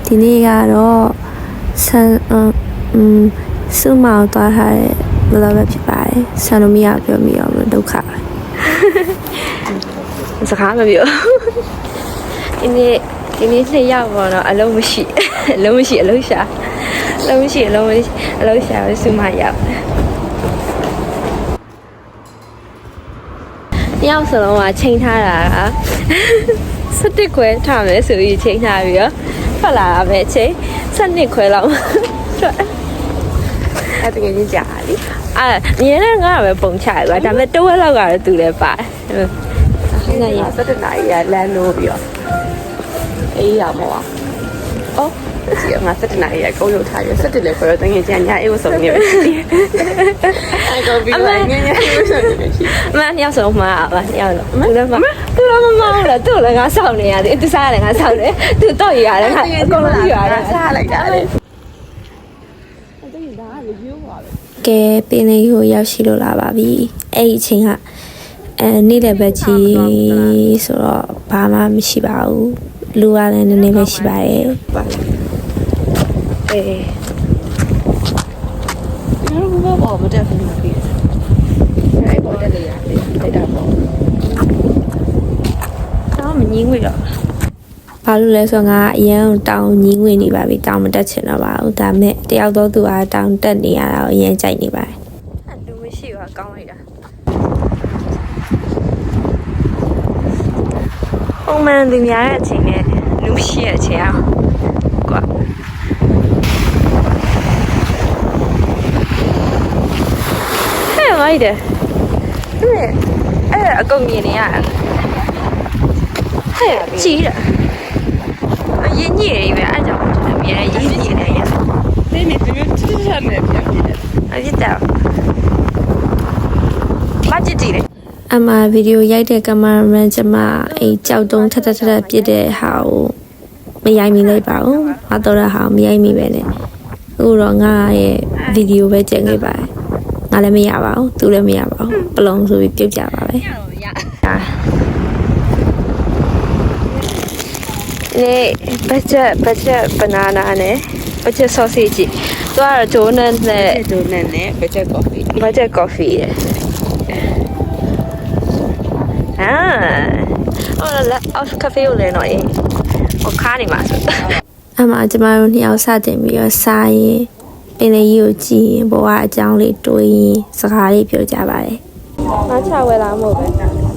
ဒီနေ့ကတော့စုမောင်သွားထားတဲ့ဘလော့ပဲဖြစ်ပါတယ်ဆန်လို့မရပြောမိအောင်လို့ဒုက္ခစကားမပြောဒီနေ့နှစ်ယောက်ပေါ့နော်အလုံးမရှိအလုံးရှာစုမရောက်တယောက်စလုံးကချိန်ထားတာက7ခွဲထားမယ်ဆိုပြီးချိန်ထားပြီးတော့ထွက်လာတာပဲချိန်7ခွဲလောက်ထွက်အဲ့တကယ်ကြီးကြာလीမြင်တဲ့ငါပဲပုံချရကွာဒါပေမဲ့တဝက်လောက်ကတော့သူလည်းပါတယ်ဟုတ်ကဲ့ရ7နာရီကလမ်းလို့ပြီးတော့အေးရမောအော်ဒီမှာ7နာရီကကုန်းရုပ်ထားပြီး7လည်းခေါ်တော့တကယ်ကြီးညာအေးဝဆုံးနေပဲအဲ့ကောပြီးလိုက်ငယ်အေးဝဆုံးနေပဲရှိမညောက်ဆုံးမှာပါညောက်တော့သူလည်းမဟုတ်လားသူ့လည်းငါစောင့်နေရတယ်သူစားတယ်ငါစောင့်တယ်သူတော့ရတယ်ငါအကုန်လုံးရတယ်စားလိုက်တာလေကဲပင်လေးကိုရောက်ရှိလို့လာပါပြီအဲ့ဒီအချိန်ကနေ့လည်းပဲကြီးဆိုတော့ဘာမှမရှိပါဘူးလူကလည်းနည်းနည်းပဲရှိပါတယ်ဘာမတက်ဘူးပြီအဲ့ပေါ်တက်လေရတယ်တိုက်တာပေါ့တော့မငင်းငွေတော့ဘာလို့လဲဆိုတော့ငါအရင်တောင်ငင်းငွေနေပါပြီတောင်မတက်ချင်တော့ပါဘူးဒါမဲ့တယောက်တော့သူအားတောင်တက်နေရတာကိုအရင်ကြိုက်နေပါတယ်လူမရှိပါကောင်းလိုက်တာပုံမှန်သူများတဲ့အချိန်နဲ့လူမရှိတဲ့အချိန်အောင်ကွာလိုက်တယ်အဲ့အကုန်မြင်နေရဟဲ့ကြီးတာရင်းညစ်ရေးပဲအဲ့ကြောင့်မြင်ရရင်းညစ်နေရနေနေဒီမျိုးချစ်နေပြန်ပြီအဲ့ဒါမကြည့်ကြည့်လေအမဗီဒီယိုရိုက်တဲ့ကင်မရာမန်ကျမအဲ့ကြောက်တုံးထထပြစ်တဲ့ဟာကိုမရိုက်မိလိုက်ပါဘူးမတော်တဲ့ဟာမရိုက်မိပဲနဲ့အခုတော့ငါရဲ့ဗီဒီယိုပဲကျန်ခဲ့ပါတယ်ငါလည်းမရပါဘူးသူလည်းမရပါဘူးပလုံဆိုပြီးပြုတ်ကြပါပဲဒီဘတ်ဂျက်ဘနာနာနဲ့ဘတ်ဂျက်ဆော့ဆေးကြီးသူကတော့ဂျိုးနဲ့ဘတ်ဂျက်ကော်ဖီတဲ့အော်လာအော်ကာဖေကိုလည်းတော့အေးခါနေမှာဆိုအမကျမတို့နှစ်ယောက်စတင်ပြီးတော့စားရင်ပင်လေးကြီးကိုကြည့်ရင်ဘဝအကြောင်းလေးတွေးရင်စကားလေးပြောကြပါတယ်။ငါချဝဲလာမဟုတ်ပဲ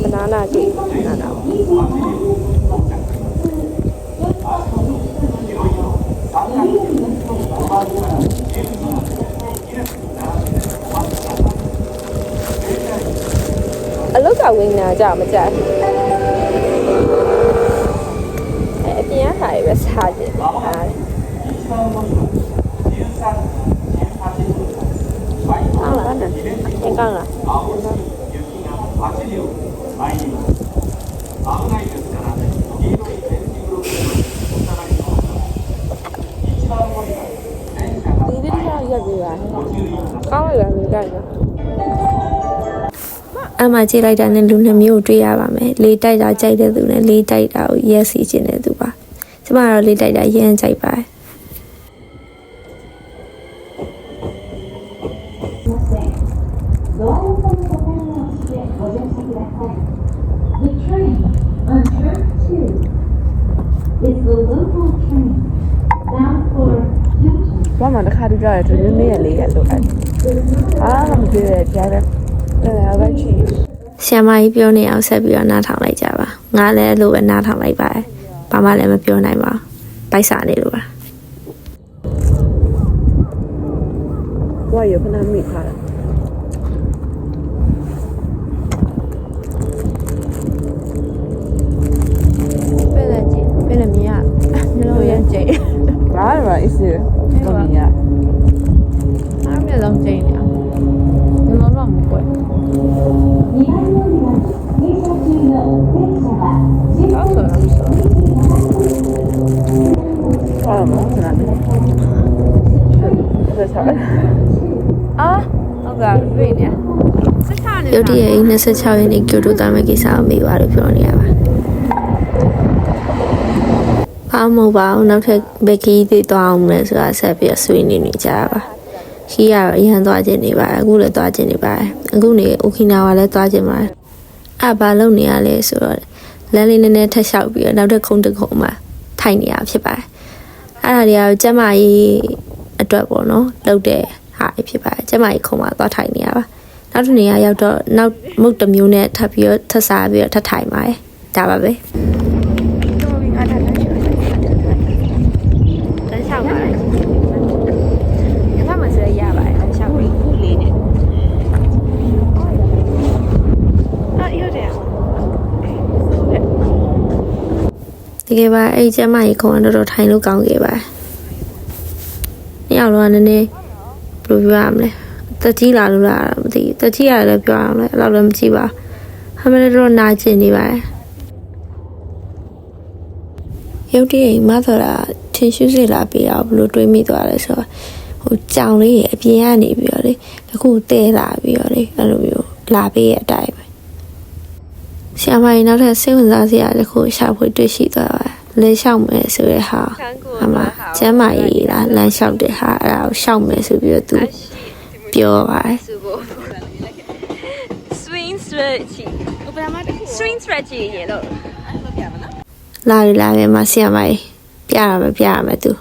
ဘနာနာကြည့်နာနာအလုတ်ကဝင်းနာကြမကြအပြင်ဟာပဲစားကြည့်ဟာ刚了。你这地方要不要？刚了要不要？အမကြည့်လိုက်တာနဲ့လူနှစ်မျိုးတွေ့ရပါမယ်။လေးတိုက်တာကြိုက်တဲ့သူနဲ့လေးတိုက်တာကိုရက်စီခြင်းတဲ့သူပါ။ကျမကတော့လေးတိုက်တာရမ်းကြိုက်ပါတယ်။ဘာမှတခါတူကြရတယ်သူနည်းနည်းလေးရလို့အဲ့မပြေတဲ့ကြားပဲအဲ့ဒါချီဆရာမကြီးပြောနေအောင်ဆက်ပြီးတော့နားထောင်လိုက်ကြပါငါလည်းအဲ့လိုပဲနားထောင်လိုက်ပါတယ်ဘာမှလည်းမပြောနိုင်ပါဘူးပိုက်စာနေလို့ပါဝါရခဏမိခါပဲမြင်ရနှလုံးရကျိတ်ဘာလဲအစ်စေကောင်းရအားမျက်လုံးကျိတ်နေအောင်နှလုံးတော့မကွယ်အော်ဆိုအော်မဟုတ်လားဆက်ဆက်အာဟုတ်ကဲ့ပြည့်နေရုတ်တရက်26ရက်နေ့ကျိုးတို့တာမဲ့ကိစ္စကိုမေးပါလို့ပြောနေရပါ ဘာမှမဟုတ်ပါဘူးနောက်ထပ်ဘက်ကီးတွေသွားအောင်လဲဆိုတာဆက်ပြီးဆွေးနေကြတာပါခီးကတော့အရန်သွားခြင်းနေပါအခုလည်းသွားခြင်းနေပါတယ်အခုနေအိုကီနာဝါလည်းသွားခြင်းပါတယ်အဲ့ဘာလုပ်နေရလဲဆိုတော့လမ်းလေးနည်းနည်းထက်လျှောက်ပြီးတော့နောက်ထပ်ခုံတစ်ခုံမှာထိုင်နေရဖြစ်ပါတယ်အဲ့ဒါတွေကတော့ကျမကြီးအတွက်ပေါ့နော်လုပ်တဲ့ဟာဖြစ်ပါတယ်ကျမကြီးခုံမှာသွားထိုင်နေရပါနောက်တစ်နေရာရောက်တော့နောက်မုတ်တစ်မျိုးနဲ့ထပ်ပြီးတော့ထပ်စားပြီးတော့ထပ်ထိုင်ပါတယ်ဒါပါပဲတကယ်ပါအဲ့ကျမကြီးခုံတော့တော်ထိုင်လို့ကောင်းခဲ့ပါညောင်တော့နည်းနည်းဘယ်လိုပြောရမလဲတကြီးလာလို့လားမသိတကြီးရတယ်လည်းပြောရအောင်လဲအဲ့လိုလည်းမကြည့်ပါဟာမလည်းတော့နာကျင်နေပါတယ်ရုပ်တရက်မဆိုတာထင်ရှုစေလာပေးအောင်ဘလို့တွေးမိသွားလဲဆိုတော့ဟိုကြောင်လေးရဲ့အပြင်ကနေပြီးတော့လေတခုတဲလာပြီးတော့လေအဲ့လိုမျိုးလာပေးရဲ့အတိုင်းပဲဆရာမကြီးနောက်ထပ်စိတ်ဝင်စားစရာတခုရှာဖွေတွေ့ရှိသွားပါတယ်လဲလျှောက်မယ်ဆိုတဲ့ဟာအမကျမ်းမာရေးလားလမ်းလျှောက်တဲ့ဟာအဲ့ဒါကိုလျှောက်မယ်ဆိုပြီးတော့သူပြောပါတယ် swing stretch swing stretch ရေလို့လာရမဆရာမကြီးပြရမယ်သူ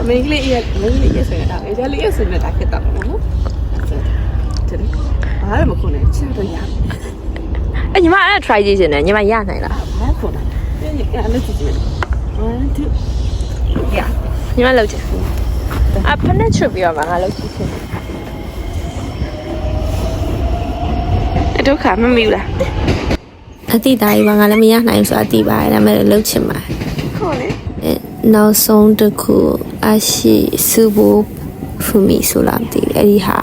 မင်းကလေးရဲ့ဆိုရင်အဲ့ဒါလေးရဲ့ဆိုရင်ဒါကတ်တော့နော်အားမခုနဲ့ချင်တော့ရအဲ့ညီမအဲ့ try ကြည့်နေတယ်ညီမရနိုင်လားဘာခုနဲ့အဲ့လိုကြည့်ကြည့်1 2ရညီမလောက်ချင်အဖနဲ့ချွတ်ပြီးတော့ငါလောက်ချင်ဒုက္ခမမီဘူးလားအတိသားကြီးကငါလည်းမရနိုင်ဘူးဆိုတာသိပါတယ်ဒါပေမဲ့လှုပ်ချင်ပါတယ်ဟုတ်လေနောက်ဆုံးတစ်ခုအရှိစုဖို့ဖူမီဆိုလာမသိအဲ့ဒီဟာ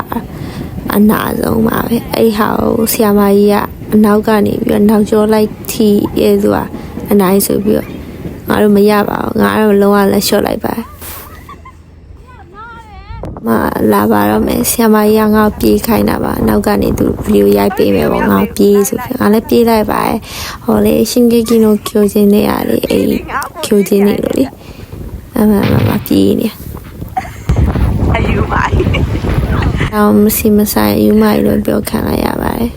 အနာဆုံးပါပဲအဲ့ဒီဟာကိုဆရာမကြီးကအနောက်ကနေပြီးတော့နောက်ကျော်လိုက်ထိရဲဆိုတာအနိုင်ဆိုပြီးတော့ငါတို့မရပါဘူးငါတို့လုံးဝလက်လျှော့လိုက်ပါမလာပါတော့မယ်ဆရာမကြီးကငါ့ကိုပြေးခိုင်းတာပါနောက်ကနေသူဗီဒီယိုရိုက်ပေးမယ်ပေါ့ငါပြေးဆိုပြီးငါလည်းပြေးလိုက်ပါတယ်ဟောလေရှင်ဂေကီနိုကျိုချင်းနေရလေအဲ့ကျိုချင်းနေလို့လေအမပြေးနေအယူမိုင်းအောင်မစီမဆိုင်ယူမိုင်းလို့ပြောခံလိုက်ရပါတယ်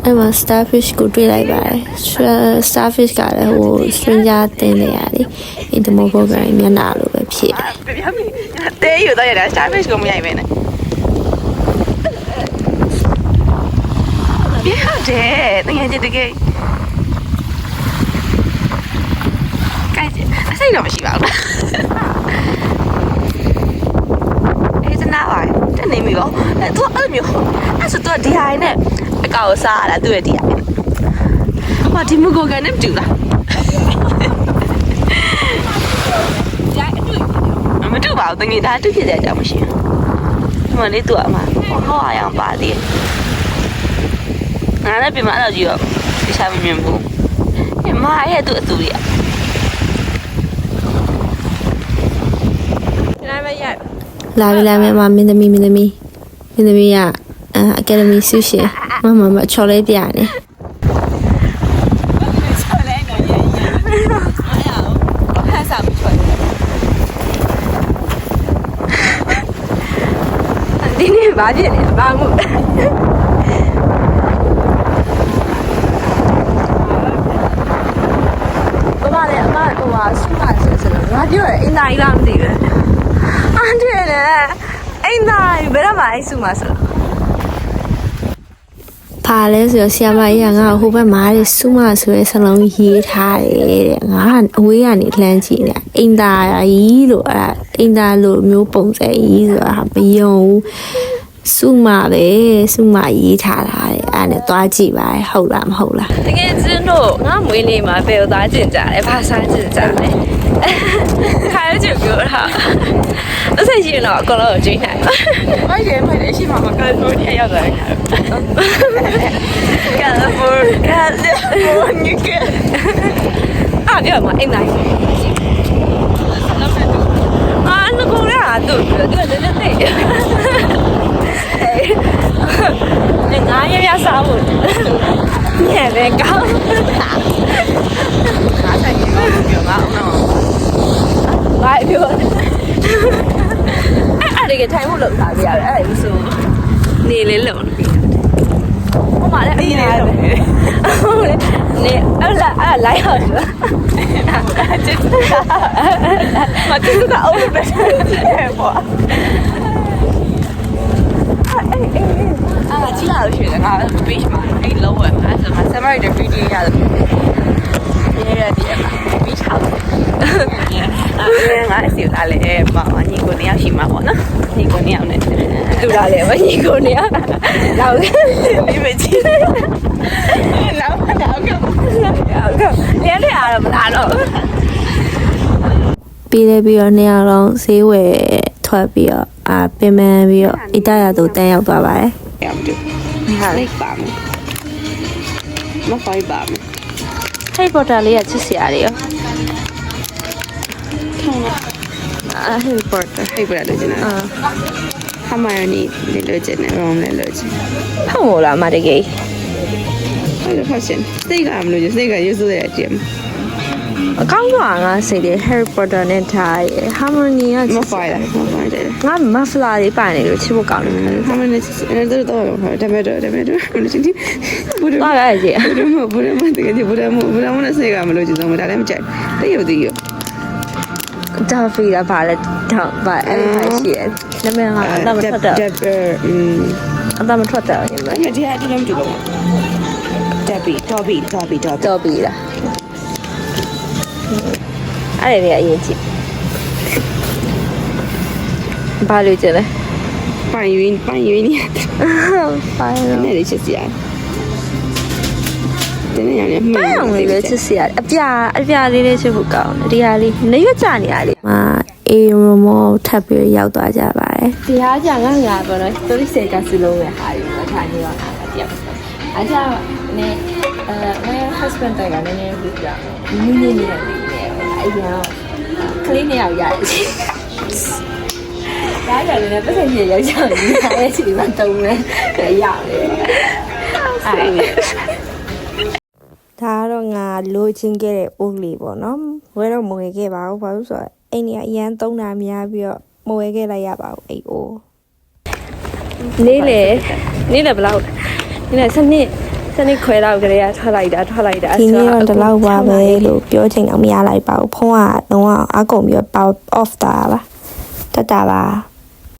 အဲ့မှာ starfish ကိုတွေ့လိုက်ပါတယ် starfish ကလည်းဟို stranger တင်နေရတယ်ဒီ demo program မျက်နှာလိုပဲဖြစ်တယ်ပြပြမိတဲယူတော့ရတာ starfish ကိုမရိုက်ပဲနဲ့ပြတယ်တကယ်တကယ်ကြိုက်တယ်အစိတ်တော့မရှိပါဘူးအဲ့ဒါနားပါတဲ့နေမိရောအဲ့သူအဲ့မျိုးအဲ့ဆိုတော့ဒီဟာနဲ့အကောက်စားရတာသူ့ရဲ့ဒီဟာဟာဒီမကိုကနေမတူလားမတူပါဘူးတကယ်ဒါတူဖြစ်တဲ့အကြောင်းမရှိဘူးဒီမှာလေးသူ့အမဟောရအောင်ပါသေးငါလည်းပြင်မတော့ကြည့်တော့တခြားမမြင်ဘူးမရဲ့သူ့အတူရလာမယ်မမင်းသမီးကအကယ်ဒမီဆုရှင်မချော်လေးပြနေဒီနေ့ဘာဖြစ်လဲဘာမှုဘာလဲအမဟိုဟာဆုပါဆိုတော့ငါပြောတယ်အင်တာကြီးလားမသိဘူးအန်တယ်လေအင်တာကြီးဘယ်တော့မှအိဆုမှာဆိုဖာလဲဆိုတော့ဆရာမကြီးကငါ့ဟိုဘက်မားတွေစုမဆိုတဲ့စလုံးရေးထားတယ်တဲ့ငါအဝေးကနေလှမ်းကြည့်နေအင်တာကြီးလို့အဲ့အင်တာလို့မျိုးပုံစံကြီးဆိုတာမယုံစုမရေးထားတာတဲ့အဲ့နဲ့သွားကြည့်ပါဟုတ်လားမဟုတ်လားတကယ်ကျင်းတို့ငါမွေးနေ့မှာဘယ်ကိုသွားကြည့်ကြလဲဘာစားကြည့်ကြလဲခါရကြပြောတာအစိတ်ရှင်တော့အကုန်လုံးကြည့်နိုင်ပါမိုက်တယ်ရှိမှာမကယ်ဖိုးနီးယားရောက်သွားတဲ့ခါကယ်ဖိုးနီးယား ပြောမှာအိမ်လိုက်အာငကိုရတာသူလည်းငါရရစားဖို့ညံပဲကောင်း ငါဆိုင်ကြီးတော့ပြောငါအောင်တော့ ဘာပြောအဲ့ဒါကထိုင်ဖို့လောက်ထားပြရတယ်အဲ့ဒါဆိုနေလေးလုံဟိုမှာလည်းအေးနေတယ်ဟုတ်လေနေအဲ့ဒါလိုက်အောင်မတူတာအုံးပဲပေါ့ အာကြီးလာလို့ရှိရင်ငါ page မှာအဲ့လုံးဝအဲ့ဆိုမှာ summary တဲ့ video ရတယ်ပြီးချောင်းအဲ့ငါအစီလာလေပေါ့ညီကိုတယောက်ရှိမှာပေါ့နော်ညီကိုတယောက်နဲ့ တူလာလေမကြီးကိုနေရတော့ ဒီမကြီးနောက်ကလျက်ရတော့မလာတော့ ပြီးလဲပြီးတော့နှစ်ယောက်လုံးဈေးဝယ်ထွက်ပြီးတော့ပင်ပန်းပြီးတော့ဣတရသူတန်းရောက်သွားပါတယ် ရမတူဟာလိုက်ပါမယ်မဖိုက်ပါမယ် ဟိတ်ပေါ်တာလေးကချစ်စရာတွေရော ထောင်းလာ ဟိတ်ပေါ်တာ ဟိတ်ပြရတယ်ကျနော်ဟာမိုင်နီလေလို့ကျနေရောမလဲလို့ကျ ဖုံမို့လားမတကယ် အဲ့ဒါဖတ်ရှင်စိတ်ကမလို့ကျစိတ်ကရွစွတဲ့အကျင့် အကောင်းတော့ငါစိတ်တယ် Harry Potter နဲ့ထားရ Harmony က မဖိုက်လားမဖိုက်တယ် ငါမဖလာလေးပိုင်နေလို့ချစ်ဖို့ကောင်းတယ် ဟာမနဲ့အဲ့ဒါတော့ဒါမဲ့တော့ဘယ်လိုချင်းဘူးရ သွားရကြည့် ဘူးရမတကယ်ဘူးရမနဲ့စိတ်ကမလို့ကျဆုံးမဒါလည်းမကြိုက်တရုပ်တည်းရ ဒါဖီးတာပါလေတော့ပါအဲ့ဒါရှိရနမငါအတော့မထွက်တော့အတော့မထွက်တော့ညမ အဲ့ဒီအတူလုံးကြည့်လို့တက်ပြီတော့ပြီ တော့ပြီလားအဲ့ဒါတွေအရင်ကြည့်ဘာလို့ကြလဲ ပိုင်ရင်းနေ ပိုင်း နဲ့လေးချစ်စရာတင်းနေရတယ်မှန် အောင်လေးပဲချစ်စရာအပြာလေးလေးချစ်ဖို့ကောင်းတယ်ဒီဟာလေးနေရွက်ကြနေရလေ အေးရိုမောထပ်ပြီးရောက်သွားကြပါတယ် ဒီဟာကြငါပေါ့နော်တိုလီစေကစလုံးရဲ့ဟာယူမထားနေတော့ဟာတရားအားကြောင့်နေ my husband တိုင်ကလည်းနည်းနည်းပြပြနင်းနေနေတယ်အဲ့ရကလေးနှစ်ယောက်ရတယ်ဒါကြောင့်လည်းပတ်စံကြီးရောက်ကြတယ်ဒီဟာရဲ့စီမံတုံးလဲရောက်တယ်အဲ့ ဒါကတော့ငါလိုချင်ခဲ့တဲ့အိုးလေးပေါ့နော်ဝဲတော့မဝယ်ခဲ့ပါဘူးဘာလို့ဆိုတော့အိမ်ကြီးအရန်သုံးတာများပြီးတော့မဝယ်ခဲ့လိုက်ရပါဘူးအိအိုး နေလေဘလောက်နေလေစနစ်ခွဲတော့ကြရထွက်လိုက်တာ ဒီနေ့တော့ဒီလောက်ပါပဲလို့ပြောချင်အောင်မရလိုက်ပါဘူးဖုန်းကတော့အကုန်ပြီး power off တာပါတတ်တာပါ